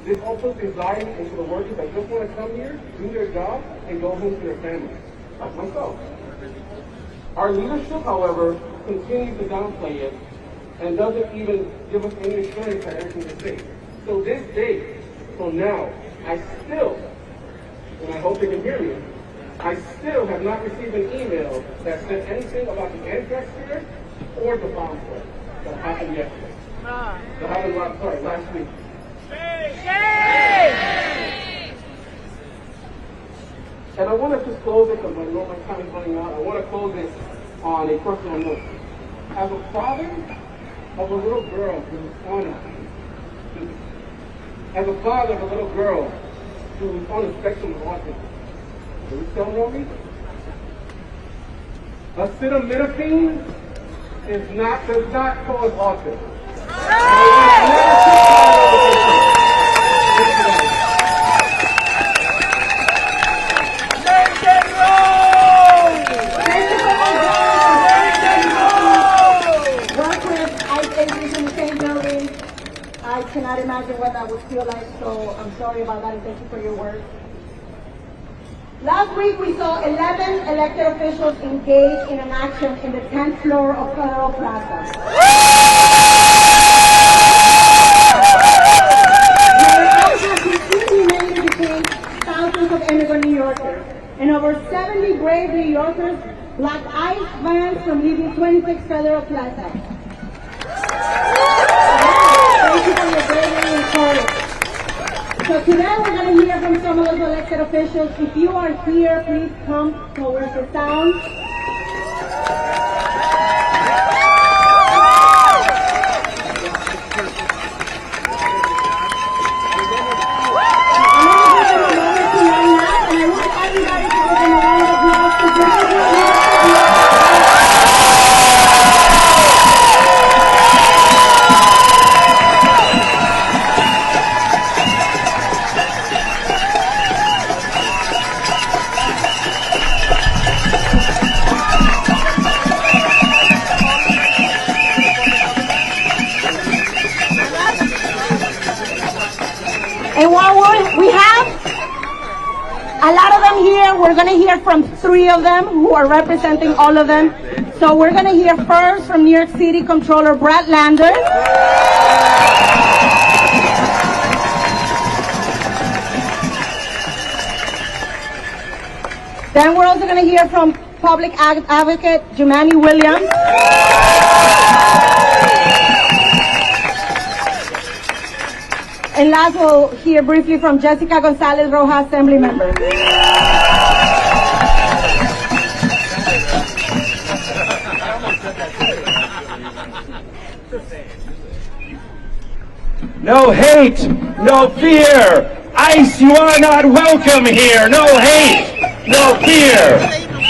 This all puts anxiety into the workers that just want to come here, do their job, and go home to their families, like myself. Our leadership, however, continues to downplay it and doesn't even give us any assurance that everything is safe. So this day, so now, I still, and I hope they can hear me, I still have not received an email that said anything about the anthrax scare or the bomb threat that happened yesterday. That happened last week. And I want to just close it because I know my time is running out. I want to close it on a personal note. As a father of a little girl who's on the spectrum of autism, do you still know me? Acetaminophen does not cause autism. I cannot imagine what that would feel like, so I'm sorry about that and thank you for your work. Last week we saw 11 elected officials engage in an action in the 10th floor of Federal Plaza. Their actions completely made to detain thousands of immigrant New Yorkers, and over 70 brave New Yorkers blocked ICE vans from leaving 26 Federal Plaza. Thank you for your bravery and courage. So today we're going to hear from some of those elected officials. If you are here, please come towards the sound. And while we have a lot of them here, we're going to hear from 3 of them who are representing all of them. So we're going to hear first from New York City Comptroller Brad Lander. Then we're also going to hear from Public Advocate Jumani Williams. And last, we'll hear briefly from Jessica Gonzalez Rojas, Assembly Member. No hate, no fear. ICE, you are not welcome here. No hate, no fear.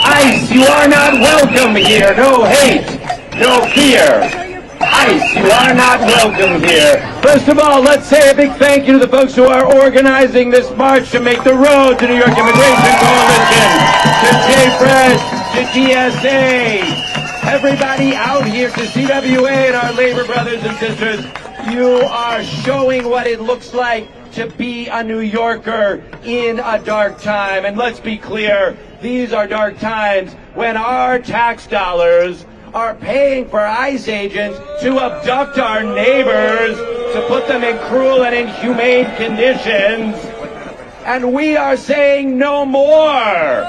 ICE, you are not welcome here. No hate, no fear. ICE, you are not welcome here. First of all, let's say a big thank you to the folks who are organizing this march to make the road to New York Immigration Coalition, to JFRED, to TSA, everybody out here, to CWA and our labor brothers and sisters. You are showing what it looks like to be a New Yorker in a dark time. And let's be clear, these are dark times when our tax dollars are paying for ICE agents to abduct our neighbors, to put them in cruel and inhumane conditions. And we are saying no more.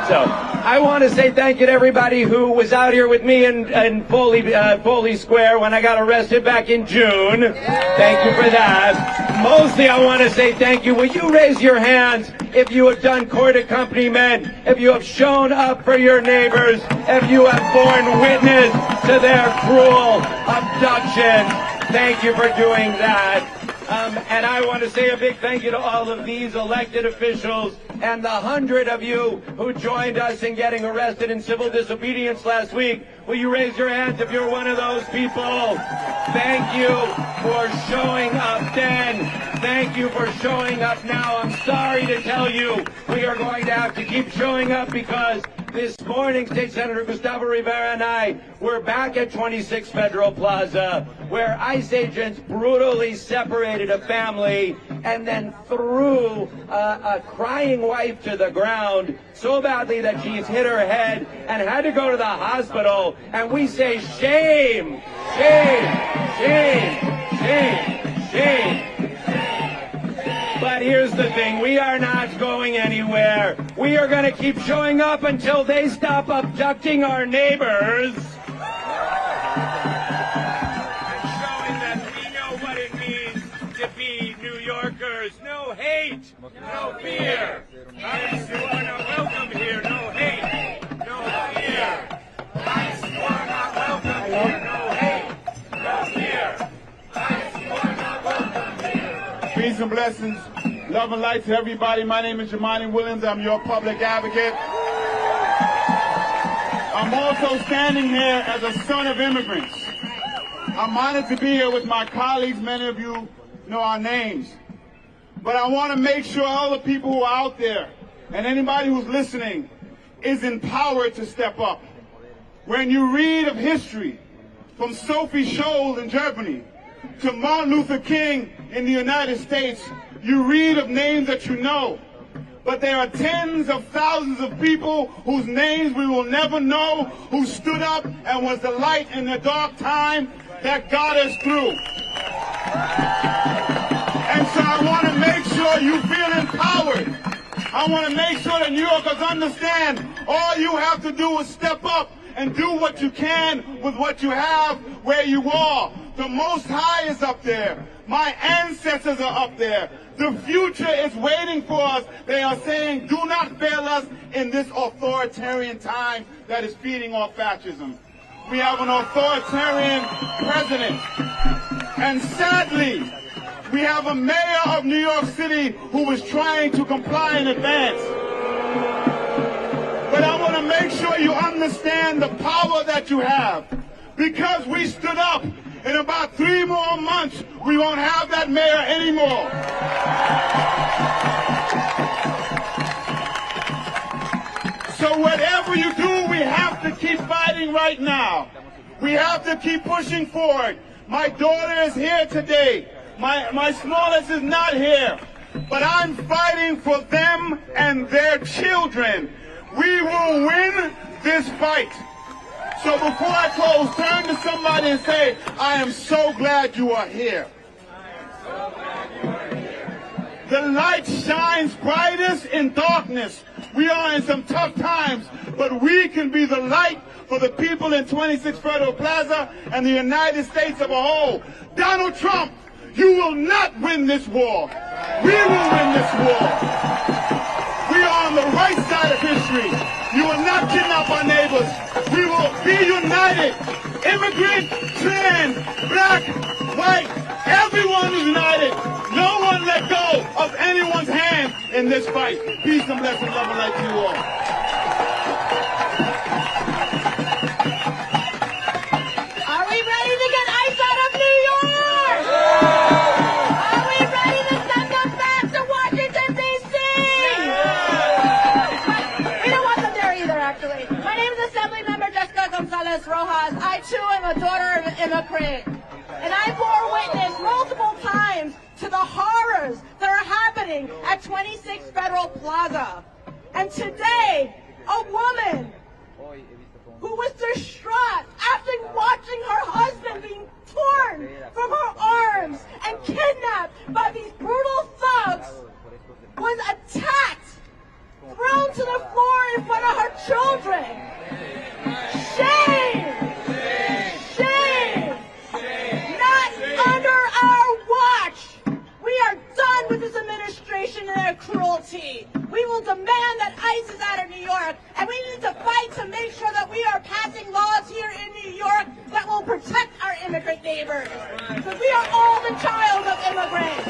So I want to say thank you to everybody who was out here with me in Foley Square when I got arrested back in June. Thank you for that. Mostly I want to say thank you. Will you raise your hands if you have done court accompaniment, if you have shown up for your neighbors, if you have borne witness to their cruel abduction? Thank you for doing that. And I want to say a big thank you to all of these elected officials and the 100 of you who joined us in getting arrested in civil disobedience last week. Will you raise your hands if you're one of those people? Thank you for showing up then. Thank you for showing up now. I'm sorry to tell you we are going to have to keep showing up because This morning, State Senator Gustavo Rivera and I were back at 26 Federal Plaza, where ICE agents brutally separated a family and then threw a crying wife to the ground so badly that she's hit her head and had to go to the hospital. And we say, shame, shame, shame, shame, shame. But here's the thing, we are not going anywhere. We are going to keep showing up until they stop abducting our neighbors. And showing that we know what it means to be New Yorkers. No hate, no fear. ICE, you are not welcome here. No hate, no fear. ICE, you are not welcome here. No hate, no fear. ICE, you are not welcome here. Peace and blessings. Love and light to everybody. My name is Jamani Williams. I'm your public advocate. I'm also standing here as a son of immigrants. I'm honored to be here with my colleagues. Many of you know our names. But I want to make sure all the people who are out there and anybody who's listening is empowered to step up. When you read of history, from Sophie Scholl in Germany to Martin Luther King in the United States, you read of names that you know, but there are tens of thousands of people whose names we will never know, who stood up and was the light in the dark time that got us through. And so I want to make sure you feel empowered. I want to make sure that New Yorkers understand all you have to do is step up and do what you can with what you have where you are. The Most High is up there. My ancestors are up there. The future is waiting for us. They are saying, do not fail us in this authoritarian time that is feeding off fascism. We have an authoritarian president. And sadly, we have a mayor of New York City who is trying to comply in advance. But I want to make sure you understand the power that you have. Because we stood up, in about 3 more months, we won't have that mayor anymore. So whatever you do, we have to keep fighting right now. We have to keep pushing forward. My daughter is here today. My smallest is not here. But I'm fighting for them and their children. We will win this fight. So before I close, turn to somebody and say, I am so glad you are here. The light shines brightest in darkness. We are in some tough times, but we can be the light for the people in 26 Federal Plaza and the United States as a whole. Donald Trump, you will not win this war. We will win this war. We are on the right side of history. You will not kidnap our neighbors. We will be united. Immigrant, trans, black, white, everyone is united. No one let go of anyone's hand in this fight. Peace and blessings, love and light to you all. Are we ready to get ICE out of New York? Are we ready to send them back to Washington, D.C.? We don't want them there either, actually. My name is Assemblymember Jessica Gonzalez Rojas. I, too, am a daughter of an immigrant. And I bore witness multiple times to the horrors that are happening at 26 Federal Plaza. And today, a woman who was distraught after watching her husband being torn from her arms and kidnapped by these brutal thugs was attacked, thrown to the floor in front of her children. Shame! Shame! Not under our watch! We are done with this administration and their cruelty. We will demand that ICE is out of New York, and we need to fight to make sure that we are passing laws here in New York that will protect our immigrant neighbors. Because we are all the child of immigrants.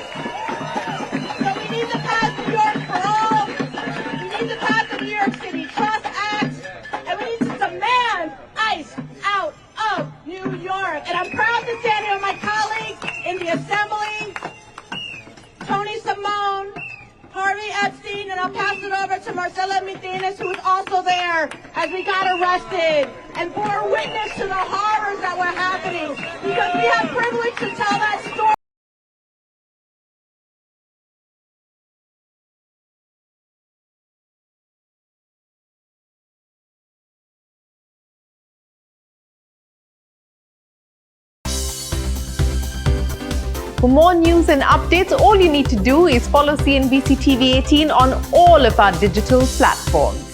So we need to pass New York for all. We need to pass the New York City Trust Act, and we need to demand ICE out of New York. And I'm proud to stand here with my colleagues in the Assembly, Tony Simone, Harvey Epstein, and I'll pass it over to Marcela Martinez, who was also there as we got arrested and bore witness to the horrors that were happening, because we have privilege to tell that story. For more news and updates, all you need to do is follow CNBC TV 18 on all of our digital platforms.